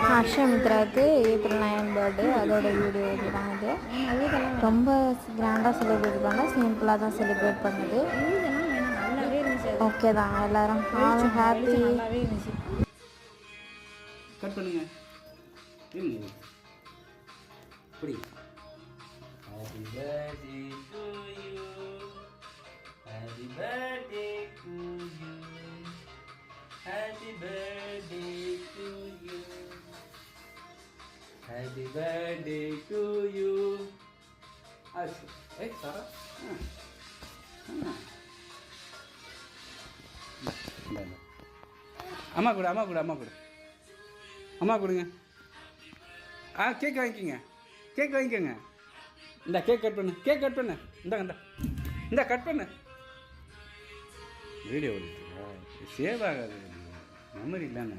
ஹர்ஷமித்ராவுக்கு April 9 birthday, அதோட video இதுதான் இது. ரொம்ப கிராண்டாக செலிப்ரேட் பண்ணல, சிம்பிளாக தான் செலிப்ரேட் பண்ணுது. ஓகே தான், எல்லாரும் ஹாப்பி. கட் பண்ணுங்க. இப்படி Happy birthday to you. Happy birthday to you. Happy birthday to you. Happy birthday to you. Ashu. Sarah. அம்மா கூட அம்மா கூட அம்மா கூட அம்மா கொடுங்க. கேக் வாங்கிக்கோங்க, கேக் வாங்கிக்கோங்க. இந்த கேக் கட் பண்ணு, கேக் கட் பண்ணு. இந்த கட் பண்ணு. வீடியோ சேவ் ஆகாது, மெமரி இல்லைன்னு.